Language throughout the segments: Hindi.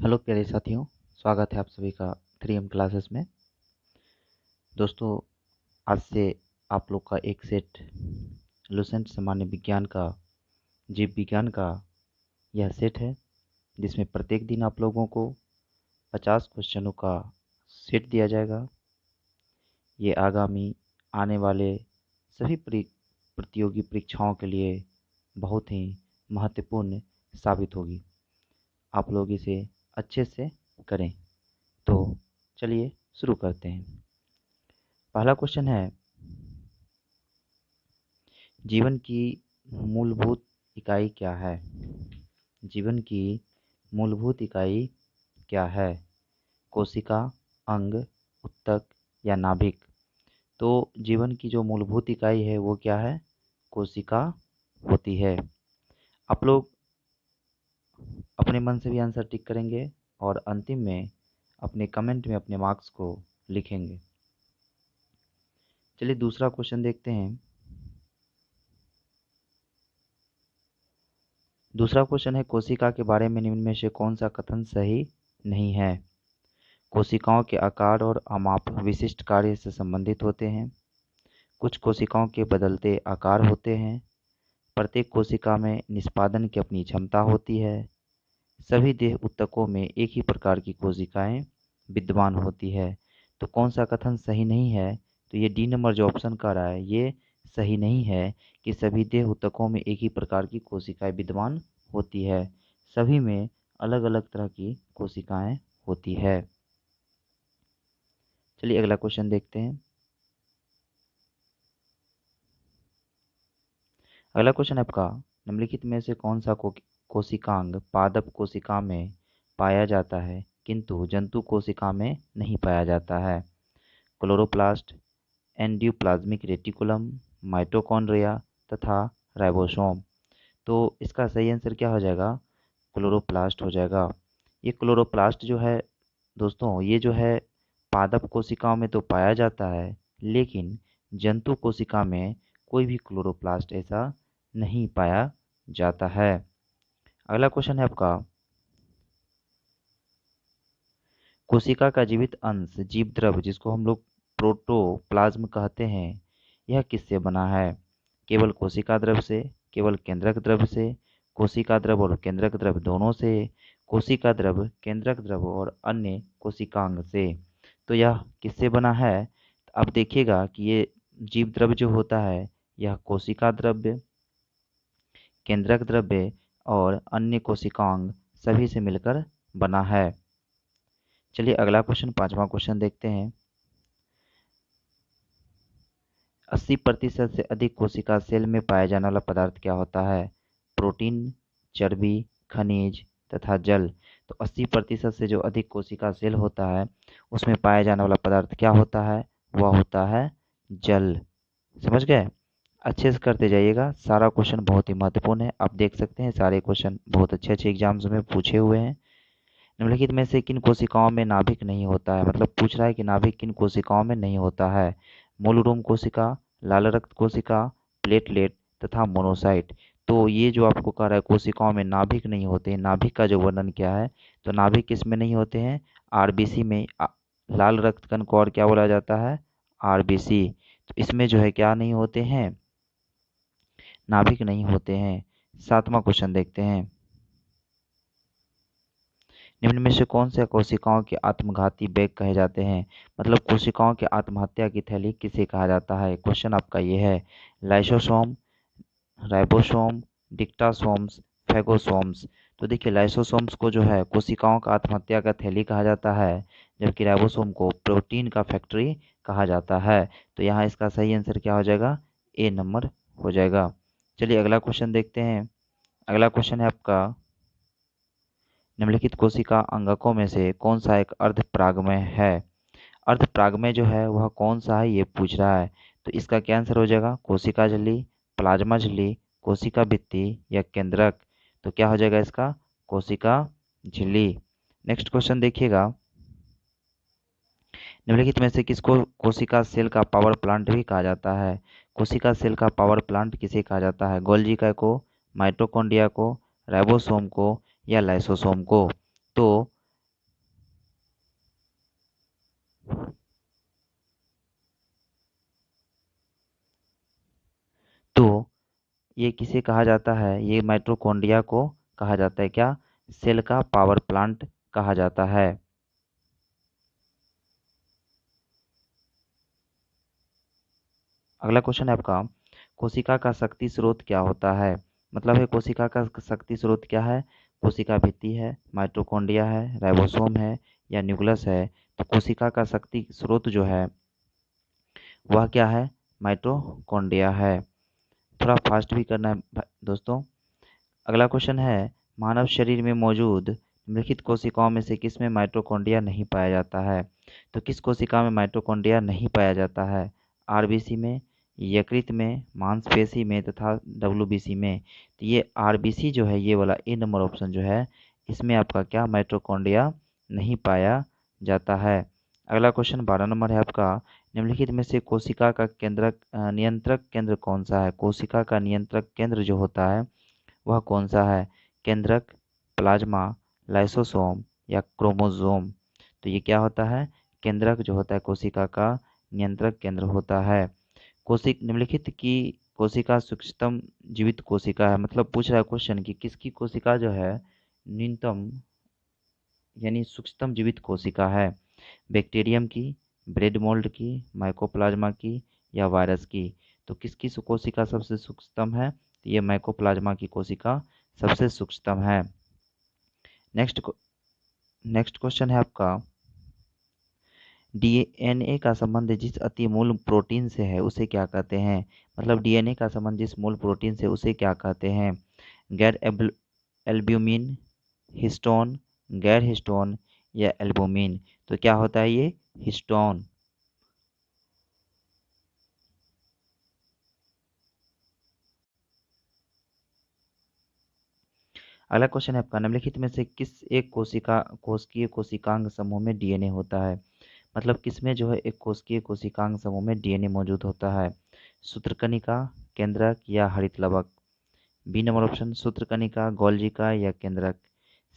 हेलो प्यारे साथियों, स्वागत है आप सभी का 3M क्लासेस में। दोस्तों, आज से आप लोग का एक सेट लुसेंट सामान्य विज्ञान का, जीव विज्ञान का यह सेट है, जिसमें प्रत्येक दिन आप लोगों को 50 क्वेश्चनों का सेट दिया जाएगा। ये आगामी आने वाले सभी प्रतियोगी परीक्षाओं के लिए बहुत ही महत्वपूर्ण साबित होगी। आप लोग इसे अच्छे से करें। तो चलिए शुरू करते हैं। पहला क्वेश्चन है, जीवन की मूलभूत इकाई क्या है? जीवन की मूलभूत इकाई क्या है? कोशिका, अंग, उत्तक या नाभिक? तो जीवन की जो मूलभूत इकाई है वो क्या है? कोशिका होती है। आप लोग अपने मन से भी आंसर टिक करेंगे और अंतिम में अपने कमेंट में अपने मार्क्स को लिखेंगे। चलिए दूसरा क्वेश्चन देखते हैं। दूसरा क्वेश्चन है, कोशिका के बारे में निम्न में से कौन सा कथन सही नहीं है? कोशिकाओं के आकार और आमाप विशिष्ट कार्य से संबंधित होते हैं। कुछ कोशिकाओं के बदलते आकार होते हैं। प्रत्येक कोशिका में निष्पादन की अपनी क्षमता होती है। सभी देह ऊतकों में एक ही प्रकार की कोशिकाएं विद्यमान होती है। तो कौन सा कथन सही नहीं है? तो ये डी नंबर जो ऑप्शन कर रहा है ये सही नहीं है कि सभी देह ऊतकों में एक ही प्रकार की कोशिकाएं विद्यमान होती है। सभी में अलग अलग तरह की कोशिकाएं होती है। चलिए अगला क्वेश्चन देखते हैं। अगला क्वेश्चन आपका, निम्नलिखित में से कौन सा कोशिकांग पादप कोशिका में पाया जाता है किंतु जंतु कोशिका में नहीं पाया जाता है? क्लोरोप्लास्ट, एंडोप्लाज्मिक रेटिकुलम, माइटोकॉन्ड्रिया तथा राइबोसोम। तो इसका सही आंसर क्या हो जाएगा? क्लोरोप्लास्ट हो जाएगा। ये क्लोरोप्लास्ट जो है दोस्तों, ये जो है पादप कोशिकाओं में तो पाया जाता है, लेकिन जंतु कोशिका में कोई भी क्लोरोप्लास्ट ऐसा नहीं पाया जाता है। अगला क्वेश्चन है आपका, कोशिका का जीवित अंश जीव द्रव जिसको हम लोग प्रोटोप्लाज्म कहते हैं, यह किससे बना है? केवल कोशिका द्रव से, केवल केंद्रक द्रव से, कोशिका द्रव और केंद्रक द्रव दोनों से, कोशिका द्रव, केंद्रक द्रव और अन्य कोशिकांग से। तो यह किससे बना है? अब देखिएगा कि ये जीव द्रव जो होता है यह कोशिका द्रव्य, केंद्रक द्रव्य और अन्य कोशिकांग सभी से मिलकर बना है। चलिए अगला क्वेश्चन, पांचवा क्वेश्चन देखते हैं। 80% से अधिक कोशिका सेल में पाया जाने वाला पदार्थ क्या होता है? प्रोटीन, चर्बी, खनिज तथा जल। तो 80% से जो अधिक कोशिका सेल होता है उसमें पाया जाने वाला पदार्थ क्या होता है? वह होता है जल। समझ गए? अच्छे से करते जाइएगा, सारा क्वेश्चन बहुत ही महत्वपूर्ण है। आप देख सकते हैं सारे क्वेश्चन बहुत अच्छे अच्छे एग्जाम्स में पूछे हुए हैं। निम्नलिखित में से किन कोशिकाओं में नाभिक नहीं होता है? मतलब पूछ रहा है कि नाभिक किन कोशिकाओं में नहीं होता है? मूलरूम कोशिका, लाल रक्त कोशिका, प्लेटलेट तथा मोनोसाइट। तो ये जो आपको कह रहा है कोशिकाओं में नाभिक नहीं होते हैं, नाभिक का जो वर्णन क्या है? तो नाभिक किस में नहीं होते हैं? आरबीसी में। लाल रक्त कण को और क्या बोला जाता है? आरबीसी। तो इसमें जो है क्या नहीं होते हैं? नाभिक नहीं होते हैं। सातवां क्वेश्चन देखते हैं। निम्न में से कौन से कोशिकाओं के आत्मघाती बैग कहे जाते हैं? मतलब कोशिकाओं के आत्महत्या की थैली किसे कहा जाता है? क्वेश्चन आपका ये है। Lysosome, ribosome, dictyosomes, phagosomes. तो देखिए लाइसोसोम्स को जो है कोशिकाओं का आत्महत्या का थैली कहा जाता है, जबकि राइबोसोम को प्रोटीन का फैक्ट्री कहा जाता है। तो यहाँ इसका सही आंसर क्या हो जाएगा? ए नंबर हो जाएगा। चलिए अगला क्वेश्चन देखते हैं। अगला क्वेश्चन है आपका, निम्नलिखित कोशिका अंगकों में से कौन सा एक अर्धपरागमय है? अर्धपरागमय जो है वह कौन सा है ये पूछ रहा है। तो इसका क्या आंसर हो जाएगा? कोशिका झिल्ली, प्लाज्मा झिल्ली, कोशिका भित्ति या केंद्रक। तो क्या हो जाएगा इसका? कोशिका झिल्ली। नेक्स्ट क्वेश्चन देखिएगा। निम्नलिखित में से किसको कोशिका सेल का पावर प्लांट भी कहा जाता है? कोशिका सेल का पावर प्लांट किसे कहा जाता है? गोल्गी को, माइटोकॉन्ड्रिया को, राइबोसोम को या लाइसोसोम को? तो तो ये किसे कहा जाता है? ये माइटोकॉन्ड्रिया को कहा जाता है क्या? सेल का पावर प्लांट कहा जाता है। अगला क्वेश्चन है आपका, कोशिका का शक्ति स्रोत क्या होता है? मतलब है कोशिका का शक्ति स्रोत क्या है? कोशिका भित्ति है, माइटोकॉन्ड्रिया है, राइबोसोम है या न्यूक्लियस है? तो कोशिका का शक्ति स्रोत जो है वह क्या है? माइटोकॉन्ड्रिया है। थोड़ा फास्ट भी करना है दोस्तों। अगला क्वेश्चन है, मानव शरीर में मौजूद निम्नलिखित कोशिकाओं में से किस में माइटोकॉन्ड्रिया नहीं पाया जाता है? तो किस कोशिका में माइटोकॉन्ड्रिया नहीं पाया जाता है? आरबीसी में, यकृत में, मांसपेशी में तथा डब्ल्यूबीसी में। तो ये आरबीसी जो है, ये वाला ए नंबर ऑप्शन जो है, इसमें आपका क्या माइटोकॉन्ड्रिया नहीं पाया जाता है। अगला क्वेश्चन 12 नंबर है आपका, निम्नलिखित में से कोशिका का नियंत्रक केंद्र कौन सा है? कोशिका का नियंत्रक केंद्र जो होता है वह कौन सा है? केंद्रक, प्लाज्मा, लाइसोसोम या क्रोमोसोम? तो ये क्या होता है? केंद्रक जो होता है कोशिका का नियंत्रक केंद्र होता है। निम्नलिखित की कोशिका सूक्ष्मतम जीवित कोशिका है। मतलब पूछ रहा है क्वेश्चन कि किसकी कोशिका जो है न्यूनतम यानी सूक्ष्मतम जीवित कोशिका है? बैक्टीरियम की, ब्रेड मोल्ड की, माइकोप्लाज्मा की या वायरस की? तो किसकी कोशिका सबसे सूक्ष्मतम है? तो ये माइकोप्लाज्मा की कोशिका सबसे सूक्ष्मतम है। नेक्स्ट क्वेश्चन है आपका, डीएनए का संबंध जिस अति मूल प्रोटीन से है उसे क्या कहते हैं? मतलब डीएनए का संबंध जिस मूल प्रोटीन से उसे क्या कहते हैं? गैर एल्ब्यूमिन, हिस्टोन, गैर हिस्टोन या एल्बुमिन? तो क्या होता है ये? हिस्टोन। अगला क्वेश्चन है आपका, निम्नलिखित में से किस एक कोशिकीय कोशिकांग समूह में डीएनए होता है? मतलब किसमें जो है एक कोशिकीय कोशिकांग समूह में डीएनए मौजूद होता है? सूत्रकनिका, केंद्रक या हरितलवक? बी नंबर ऑप्शन सूत्रकनिका, गोल्जिका या केंद्रक?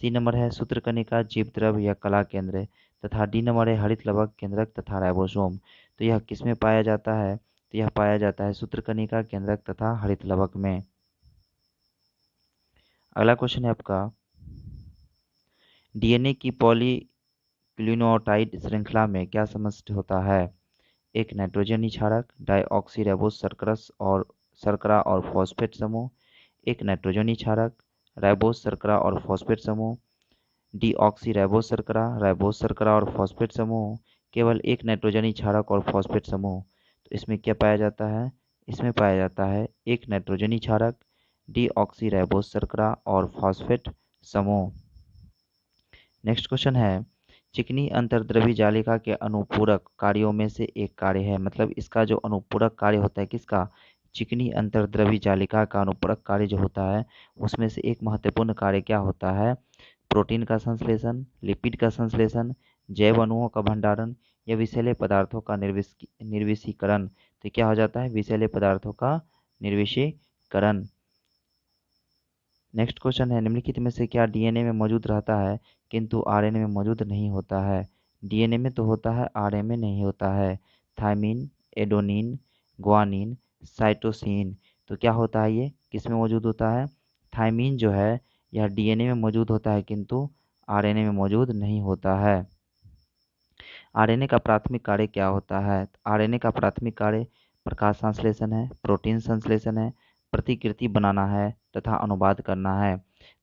सी नंबर है सूत्रकनिका, जीवद्रव या कला केंद्र? तथा डी नंबर है हरितलवक, केंद्रक तथा राइबोसोम? तो यह किसमें पाया जाता है? तो यह पाया जाता है सूत्रकनिका, केंद्रक तथा हरितलवक में। अगला क्वेश्चन है आपका, डीएनए की पॉलीक्लिनोटाइड श्रृंखला में क्या समष्टि होता है? एक नाइट्रोजन क्षारक, डाइऑक्सीराइबोस शर्करा और फॉस्फेट समूह, एक नाइट्रोजन क्षारक, राइबोस शर्करा और फॉस्फेट समूह, डीऑक्सीराइबोस शर्करा, राइबोस शर्करा और फॉस्फेट समूह, केवल एक नाइट्रोजन क्षारक और फॉस्फेट समूह? तो इसमें क्या पाया जाता है? इसमें पाया जाता है एक नाइट्रोजन क्षारक, डीऑक्सीराइबोस शर्करा और फॉस्फेट समूह। नेक्स्ट क्वेश्चन है, चिकनी अंतर्द्रव्य जालिका के अनुपूरक कार्यों में से एक कार्य है। मतलब इसका जो अनुपूरक कार्य होता है किसका? चिकनी अंतर्द्रव्य जालिका का अनुपूरक कार्य जो होता है उसमें से एक महत्वपूर्ण कार्य क्या होता है? प्रोटीन का संश्लेषण, लिपिड का संश्लेषण, जैव अणुओं का भंडारण या विषैले पदार्थों का निर्विषीकरण? तो क्या हो जाता है? विषैले पदार्थों का निर्विषीकरण। नेक्स्ट क्वेश्चन है, निम्नलिखित में से क्या डीएनए में मौजूद रहता है किंतु आरएनए में मौजूद नहीं होता है? डीएनए में तो होता है, आरएनए में नहीं होता है। Thymine, adenine, guanine, cytosine? तो क्या होता है ये? किस में मौजूद होता है? थायमिन जो है यह डीएनए में मौजूद होता है किंतु आरएनए में मौजूद नहीं होता है। आरएनए का प्राथमिक कार्य क्या होता है? आरएनए का प्राथमिक कार्य प्रकाश संश्लेषण है, प्रोटीन संश्लेषण है, प्रतिकृति बनाना है तथा अनुवाद करना है।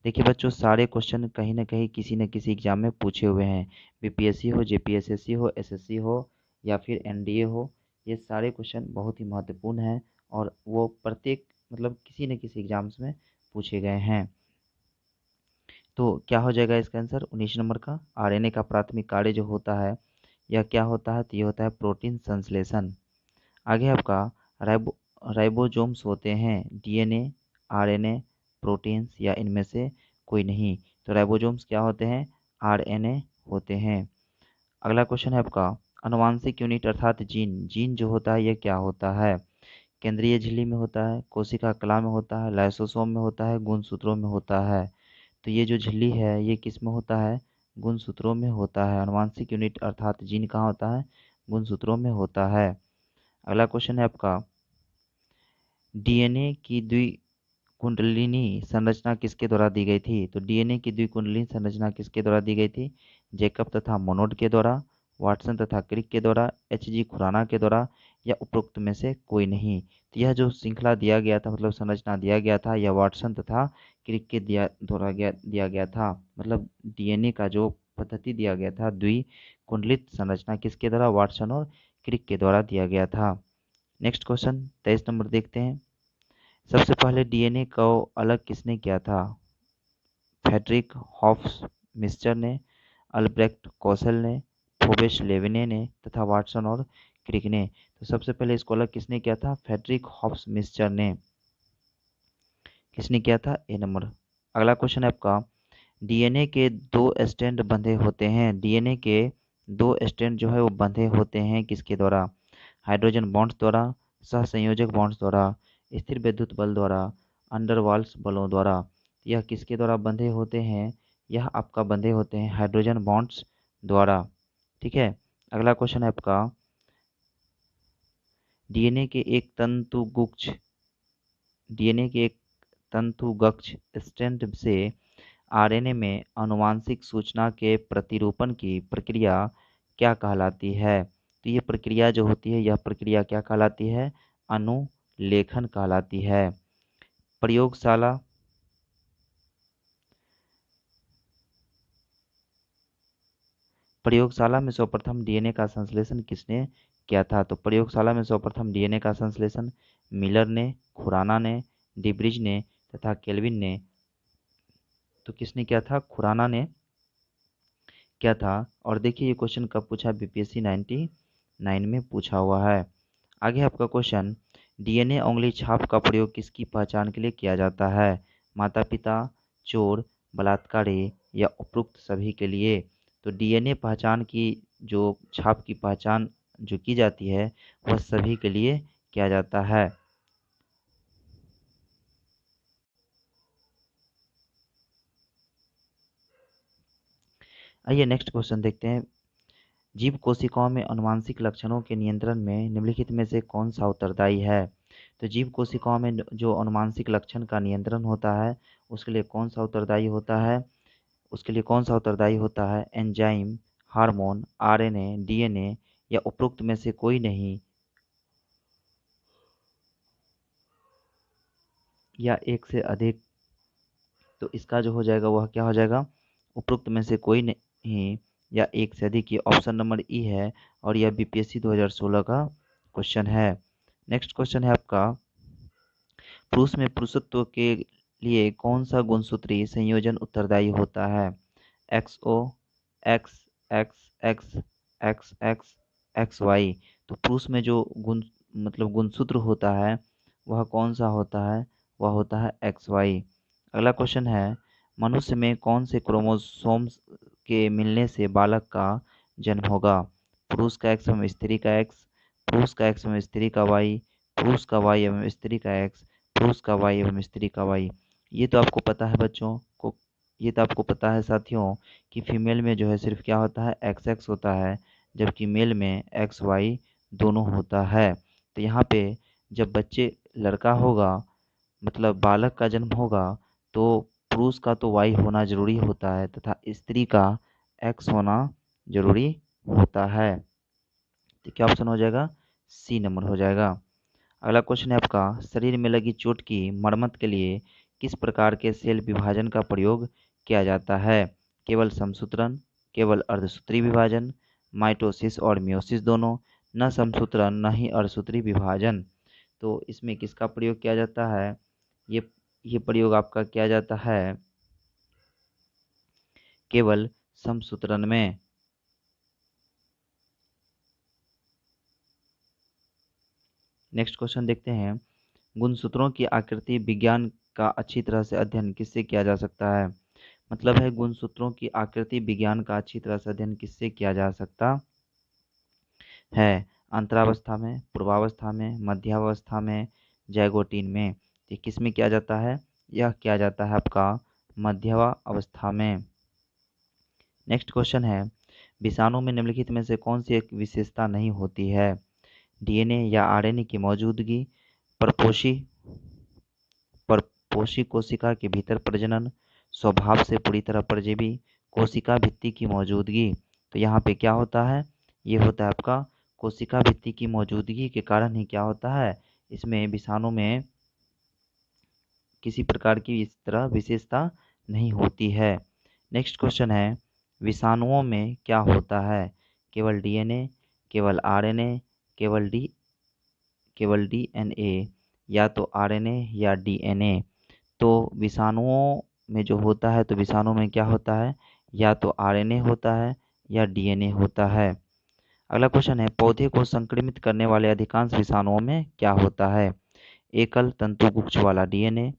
देखिए बच्चों, सारे क्वेश्चन कहीं ना कहीं किसी न किसी एग्जाम में पूछे हुए हैं। बीपीएससी हो, जेपीएसएससी हो, एसएससी हो या फिर एनडीए हो, ये सारे क्वेश्चन बहुत ही महत्वपूर्ण हैं और वो प्रत्येक मतलब किसी न किसी एग्जाम्स में पूछे गए हैं। तो क्या हो जाएगा इसका आंसर? 19 नंबर का। आरएनए का प्राथमिक कार्य जो होता है यह क्या होता है? तो ये होता है प्रोटीन संश्लेषण। आगे आपका राइबोसोम्स होते हैं डीएनए, आरएनए, प्रोटीन्स या इनमें से कोई नहीं? तो राइबोसोम्स क्या होते हैं? आरएनए होते हैं। अगला क्वेश्चन है आपका, आनुवांशिक यूनिट अर्थात जीन जो होता है यह क्या होता है? केंद्रीय झिल्ली में होता है, कोशिका कला में होता है, लाइसोसोम में होता है, गुणसूत्रों में होता है? तो ये जो झिल्ली है ये किस में होता है? गुणसूत्रों में होता है। आनुवांशिक यूनिट अर्थात जीन कहाँ होता है? गुणसूत्रों में होता है। अगला क्वेश्चन है आपका, डीएनए की द्विकुंडलिनी संरचना किसके द्वारा दी गई थी? तो डीएनए की द्विकुंडलिनी संरचना किसके द्वारा दी गई थी? जेकब तथा मोनोड के द्वारा, वाटसन तथा क्रिक के द्वारा, एच.जी. खुराना के द्वारा, या उपरोक्त में से कोई नहीं। तो यह जो श्रृंखला दिया गया था, मतलब संरचना दिया गया था, यह वाटसन तथा क्रिक के द्वारा दिया गया था। मतलब डीएनए का जो पद्धति दिया गया था, द्विकुंडलित संरचना किसके द्वारा? वाटसन और क्रिक के द्वारा दिया गया था। नेक्स्ट क्वेश्चन 23 नंबर देखते हैं। सबसे पहले डीएनए को अलग किसने किया था? फ्रेडरिक हॉफमिस्टर ने, अल्ब्रेक्ट कौशल ने, फोबेस लेविने ने, तथा वाटसन और क्रिक ने। तो सबसे पहले इसको अलग किसने किया था? फ्रेडरिक हॉफमिस्टर ने। किसने किया था? ए नंबर। अगला क्वेश्चन है आपका, डीएनए के दो स्ट्रैंड बंधे होते हैं। डीएनए के दो स्ट्रैंड जो है वो बंधे होते हैं किसके द्वारा? हाइड्रोजन बॉन्ड्स द्वारा, सहसंयोजक बॉन्ड्स द्वारा, स्थिर विद्युत बल द्वारा, अंडरवाल्स बलों द्वारा। यह किसके द्वारा बंधे होते हैं? यह आपका बंधे होते हैं हाइड्रोजन बॉन्ड्स द्वारा। ठीक है। अगला क्वेश्चन है आपका, डीएनए के एक तंतुगक्ष स्ट्रैंड से आरएनए में आनुवांशिक सूचना के प्रतिरूपण की प्रक्रिया क्या कहलाती है? तो ये प्रक्रिया जो होती है, यह प्रक्रिया क्या कहलाती है? अनुलेखन कहलाती है। प्रयोगशाला में सर्वप्रथम डीएनए का संश्लेषण किसने किया था? तो प्रयोगशाला में सर्वप्रथम डीएनए का संश्लेषण मिलर ने, खुराना ने, डिब्रिज ने तथा केल्विन ने। तो किसने किया था? खुराना ने क्या था। और देखिए ये क्वेश्चन कब पूछा? बीपीएससी 99 में पूछा हुआ है। आगे आपका क्वेश्चन, डीएनए उंगली छाप का प्रयोग किसकी पहचान के लिए किया जाता है? माता पिता, चोर, बलात्कारी या उपरोक्त सभी के लिए? तो डीएनए पहचान की जो छाप की पहचान जो की जाती है वह सभी के लिए किया जाता है। आइए नेक्स्ट क्वेश्चन देखते हैं। जीव कोशिकाओं में आनुवांशिक लक्षणों के नियंत्रण में निम्नलिखित में से कौन सा उत्तरदायी है? तो जीव कोशिकाओं में जो आनुवांशिक लक्षण का नियंत्रण होता है उसके लिए कौन सा उत्तरदायी होता है? उसके लिए कौन सा उत्तरदायी होता है? एंजाइम, हार्मोन, आरएनए, डीएनए या उपरोक्त में से कोई नहीं, या एक से अधिक? तो इसका जो हो जाएगा वह क्या हो जाएगा? उपरोक्त में से कोई नहीं या एक से अधिक। ये ऑप्शन नंबर ई है और यह बीपीएससी 2016 का क्वेश्चन है। नेक्स्ट क्वेश्चन है आपका, पुरुष में पुरुषत्व के लिए कौन सा गुणसूत्रीय संयोजन उत्तरदायी होता है? XO, X, X, X, X, X, XY। तो पुरुष में जो गुणसूत्र होता है वह कौन सा होता है? वह होता है XY। अगला क्वेश्चन है, मनुष्य में कौन से क्रोमोसोम्स के मिलने से बालक का जन्म होगा? पुरुष का X एवं स्त्री का X, पुरुष का X एवं स्त्री का Y, पुरुष का Y एवं स्त्री का X, पुरुष का Y एवं स्त्री का Y। ये तो आपको पता है बच्चों को, ये तो आपको पता है साथियों कि फीमेल में जो है सिर्फ क्या होता है? XX होता है, जबकि मेल में XY दोनों होता है। तो यहाँ पे जब बच्चे लड़का होगा, मतलब बालक का जन्म होगा, तो पुरुष का तो Y होना जरूरी होता है तथा स्त्री का X होना जरूरी होता है। तो क्या ऑप्शन हो जाएगा? सी नंबर हो जाएगा। अगला क्वेश्चन है आपका, शरीर में लगी चोट की मरम्मत के लिए किस प्रकार के सेल विभाजन का प्रयोग किया जाता है? केवल समसूत्रण, केवल अर्धसूत्री विभाजन, माइटोसिस और मियोसिस दोनों, न समसूत्रण न ही अर्धसूत्री विभाजन। तो इसमें किसका प्रयोग किया जाता है? ये प्रयोग आपका किया जाता है केवल समसूत्रण में। नेक्स्ट क्वेश्चन देखते हैं, गुणसूत्रों की आकृति विज्ञान का अच्छी तरह से अध्ययन किससे किया जा सकता है? मतलब है गुणसूत्रों की आकृति विज्ञान का अच्छी तरह से अध्ययन किससे किया जा सकता है? अंतरावस्था में, पूर्वावस्था में, मध्यावस्था में, जैगोटीन में। ये किस में किया जाता है? यह किया जाता है आपका मध्यावस्था में। नेक्स्ट क्वेश्चन है, विषाणु में निम्नलिखित में से कौन सी एक विशेषता नहीं होती है? डीएनए या आरएनए की मौजूदगी, परपोषी परपोषी कोशिका के भीतर प्रजनन, स्वभाव से पूरी तरह परजीवी, कोशिका भित्ति की मौजूदगी। तो यहाँ पे क्या होता है, ये होता है आपका कोशिका भित्ति की मौजूदगी के कारण ही क्या होता है, इसमें विषाणु में किसी प्रकार की इस तरह विशेषता नहीं होती है। नेक्स्ट क्वेश्चन है, विषाणुओं में क्या होता है? केवल डीएनए, केवल आरएनए, केवल डीएनए, या तो आरएनए या डीएनए। तो विषाणुओं में जो होता है, तो विषाणु में क्या होता है, या तो आरएनए होता है या डीएनए होता है। अगला क्वेश्चन है, पौधे को संक्रमित करने वाले अधिकांश विषाणुओं में क्या होता है? एकल तंतुगुच्छ वाला डीएनए,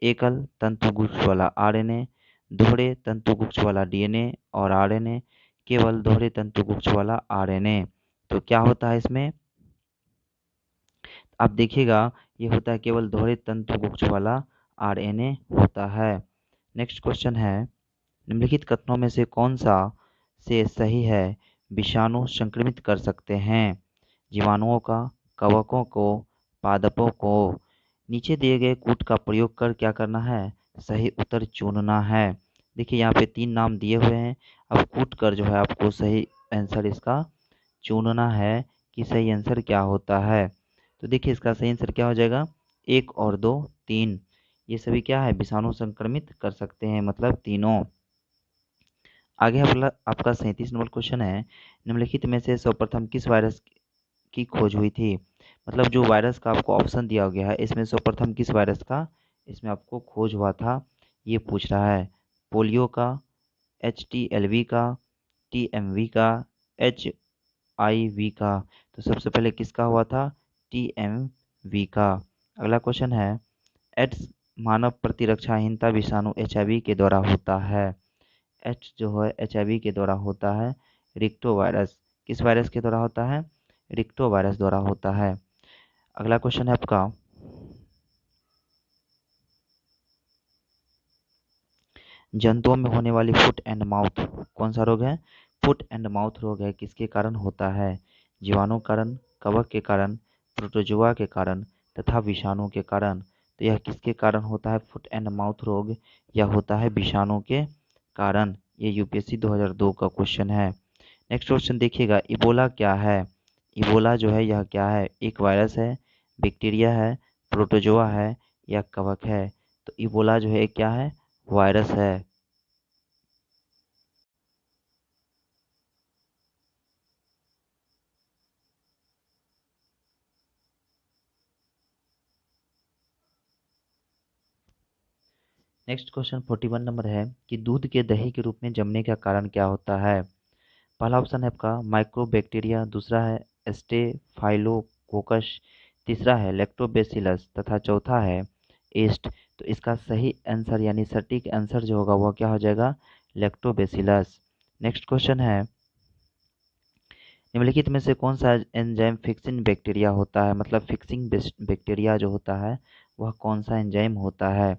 एकल तंतुगुच्छ वाला आरएनए, दोहरे तंतुगुच्छ वाला डीएनए और आरएनए, केवल दोहरे तंतुगुच्छ वाला आरएनए। तो क्या होता है इसमें, आप देखिएगा, ये होता है केवल दोहरे तंतुगुच्छ वाला आरएनए होता है। नेक्स्ट क्वेश्चन है, निम्नलिखित कथनों में से कौन सा से सही है? विषाणु संक्रमित कर सकते हैं जीवाणुओं का, कवकों को, पादपों को। नीचे दिए गए कूट का प्रयोग कर क्या करना है, सही उत्तर चुनना है। देखिए यहाँ पे 3 नाम दिए हुए हैं, अब कूट कर जो है आपको सही आंसर इसका चुनना है कि सही आंसर क्या होता है। तो देखिए इसका सही आंसर क्या हो जाएगा, 1 और 2, 3, ये सभी क्या है, विषाणु संक्रमित कर सकते हैं, मतलब तीनों। आगे आपका 37 नंबर क्वेश्चन है, निम्नलिखित में से सर्वप्रथम किस वायरस की खोज हुई थी? मतलब जो वायरस का आपको ऑप्शन दिया गया है, इसमें सर्वप्रथम किस वायरस का इसमें आपको खोज हुआ था, ये पूछ रहा है। पोलियो का, HTLV का, TMV का, HIV का। तो सबसे पहले किसका हुआ था, TMV का। अगला क्वेश्चन है, एड्स मानव प्रतिरक्षाहीनता विषाणु HIV के द्वारा होता है। एच जो है HIV के द्वारा होता है। रिक्टो वायरस किस वायरस के द्वारा होता है, रिक्टो वायरस द्वारा होता है। अगला क्वेश्चन है आपका, जंतुओं में होने वाली फुट एंड माउथ, कौन सा रोग है, फुट एंड माउथ रोग है, किसके कारण होता है? जीवाणु कारण, कवक के कारण, प्रोटोजोआ के कारण तथा विषाणु के कारण। तो यह किसके कारण होता है फुट एंड माउथ रोग, यह होता है विषाणु के कारण। ये यूपीएससी 2002 का क्वेश्चन है। नेक्स्ट क्वेश्चन देखिएगा, इबोला क्या है? इबोला जो है यह क्या है, एक वायरस है, बैक्टीरिया है, प्रोटोजोआ है या कवक है? तो इबोला जो है क्या है, वायरस है। नेक्स्ट क्वेश्चन 41 नंबर है कि दूध के दही के रूप में जमने का कारण क्या होता है? पहला ऑप्शन है आपका माइक्रोबैक्टीरिया, दूसरा है स्टेफाइलोकोकस, तीसरा है लैक्टोबैसिलस तथा चौथा है ईस्ट। तो इसका सही आंसर यानी सटीक आंसर जो होगा वह क्या हो जाएगा, लैक्टोबैसिलस। नेक्स्ट क्वेश्चन है, निम्नलिखित में से कौन सा एंजाइम फिक्सिंग बैक्टीरिया होता है? मतलब फिक्सिंग बैक्टीरिया जो होता है वह कौन सा एंजाइम होता है?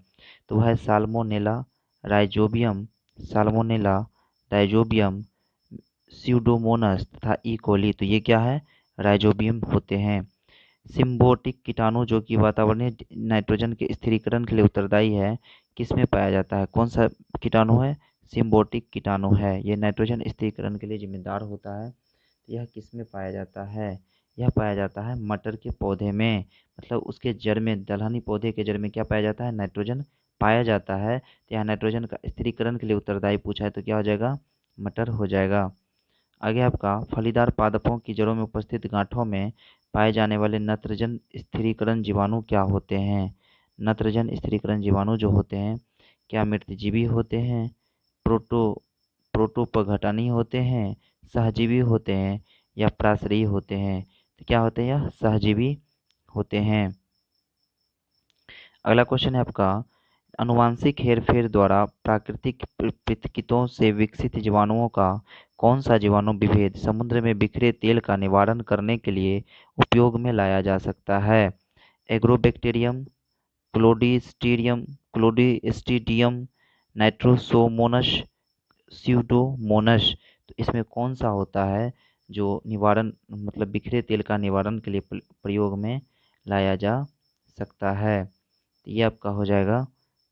तो वह है salmonella, rhizobium, salmonella, rhizobium, Pseudomonas तथा ई कोली। तो ये क्या है, राइजोबियम होते हैं। सिम्बोटिक कीटाणु जो कि वातावरणीय नाइट्रोजन के स्थिरीकरण के लिए उत्तरदायी है, किसमें पाया जाता है? कौन सा कीटाणु है, सिम्बोटिक कीटाणु है, ये नाइट्रोजन स्थिरीकरण के लिए जिम्मेदार होता है। यह किस में पाया जाता है, यह पाया जाता है मटर के पौधे में, मतलब उसके जड़ में, दलहनी पौधे के जड़ में क्या पाया जाता है, नाइट्रोजन पाया जाता है। तो यहाँ नाइट्रोजन का स्थिरीकरण के लिए उत्तरदायी पूछा है, तो क्या हो जाएगा, मटर हो जाएगा। आगे आपका, फलीदार पादपों की जड़ों में उपस्थित गांठों में पाए जाने वाले नत्रजन स्थिरीकरण जीवाणु क्या होते हैं? नत्रजन स्थिरीकरण जीवाणु जो होते हैं, क्या मृतजीवी होते हैं, प्रोटो प्रोटोपघटनी होते हैं, सहजीवी होते हैं या प्रासरी होते हैं? तो क्या होते हैं, यह सहजीवी होते हैं। अगला क्वेश्चन है आपका, अनुवांशिक हेरफेर द्वारा प्राकृतिक पृथकितों से विकसित जीवाणुओं का कौन सा जीवाणु विभेद समुद्र में बिखरे तेल का निवारण करने के लिए उपयोग में लाया जा सकता है? Agrobacterium, clostridium, nitrosomonas, pseudomonas. तो इसमें कौन सा होता है जो निवारण मतलब बिखरे तेल का निवारण के लिए प्रयोग में लाया जा सकता है? तो ये आपका हो जाएगा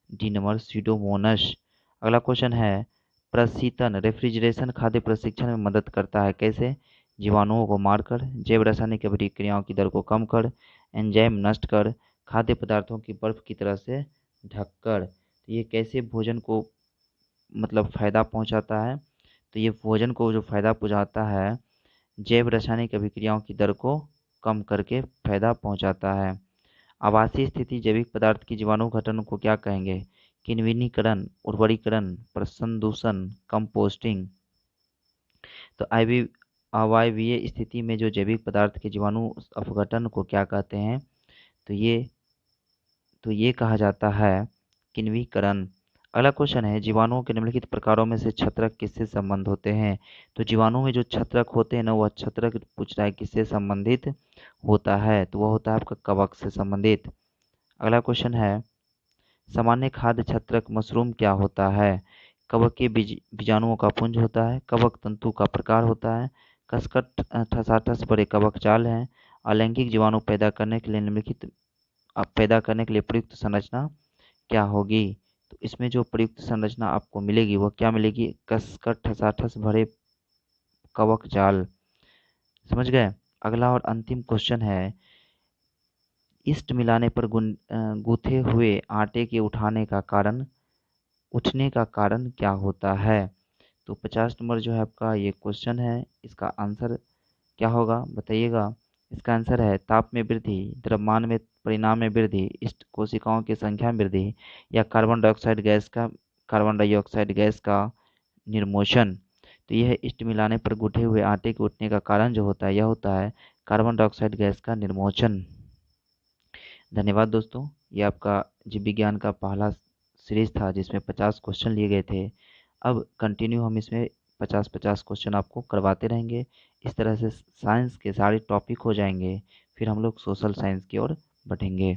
डी नंबर स्यूडोमोनस। अगला क्वेश्चन है, प्रशीतन रेफ्रिजरेशन खाद्य प्रशिक्षण में मदद करता है, कैसे? जीवाणुओं को मारकर, जैव रासायनिक अभिक्रियाओं की दर को कम कर, एंजाइम नष्ट कर, खाद्य पदार्थों की बर्फ की तरह से ढककर। तो ये कैसे भोजन को मतलब फ़ायदा पहुंचाता है? तो ये भोजन को जो फ़ायदा पहुंचाता है, जैव रासायनिक अभिक्रियाओं की दर को कम करके फ़ायदा पहुंचाता है। आवासीय स्थिति जैविक पदार्थ की जीवाणु घटन को क्या कहेंगे? किण्विनीकरण, उर्वरीकरण, प्रसंदूषण, कंपोस्टिंग। तो अवायवीय स्थिति में जो जैविक पदार्थ के जीवाणु अपघटन को क्या कहते हैं? तो ये कहा जाता है किण्वीकरण। अगला क्वेश्चन है, जीवाणुओं के निम्नलिखित प्रकारों में से छत्रक किससे संबंध होते हैं? तो जीवाणु में जो छत्रक होते हैं ना, वह छत्रक पूछ रहा है किससे संबंधित होता है? तो वह होता है आपका कवक से संबंधित। अगला क्वेश्चन है, सामान्य खाद्य छत्रक मशरूम क्या होता है? कवक के बीजाणुओं का पुंज होता है, कवक तंतु का प्रकार होता है, कसकट ठसाठस बड़े कवक जाल हैं, अलैंगिक जीवाणु पैदा करने के लिए प्रयुक्त संरचना क्या होगी? तो इसमें जो प्रयुक्त संरचना आपको मिलेगी वह क्या मिलेगी? कसकर ठसाठस भरे कवक जाल। समझ गए? अगला और अंतिम क्वेश्चन है, ईस्ट मिलाने पर गूथे हुए आटे के उठने का कारण क्या होता है? तो 50 नंबर जो है आपका ये क्वेश्चन है, इसका आंसर क्या होगा बताइएगा? इसका आंसर है ताप में वृद्धि, द्रव्यमान में परिणाम में वृद्धि, इष्ट कोशिकाओं की संख्या में वृद्धि, या कार्बन डाइऑक्साइड गैस का निर्मोशन। तो यह इष्ट मिलाने पर गूथे हुए आटे के उठने का कारण जो होता है, यह होता है कार्बन डाइऑक्साइड गैस का निर्मोचन। धन्यवाद दोस्तों, ये आपका जीव विज्ञान का पहला सीरीज था जिसमें 50 क्वेश्चन लिए गए थे। अब कंटिन्यू हम इसमें 50-50 क्वेश्चन आपको करवाते रहेंगे। इस तरह से साइंस के सारे टॉपिक हो जाएंगे, फिर हम लोग सोशल साइंस की ओर बढ़ेंगे।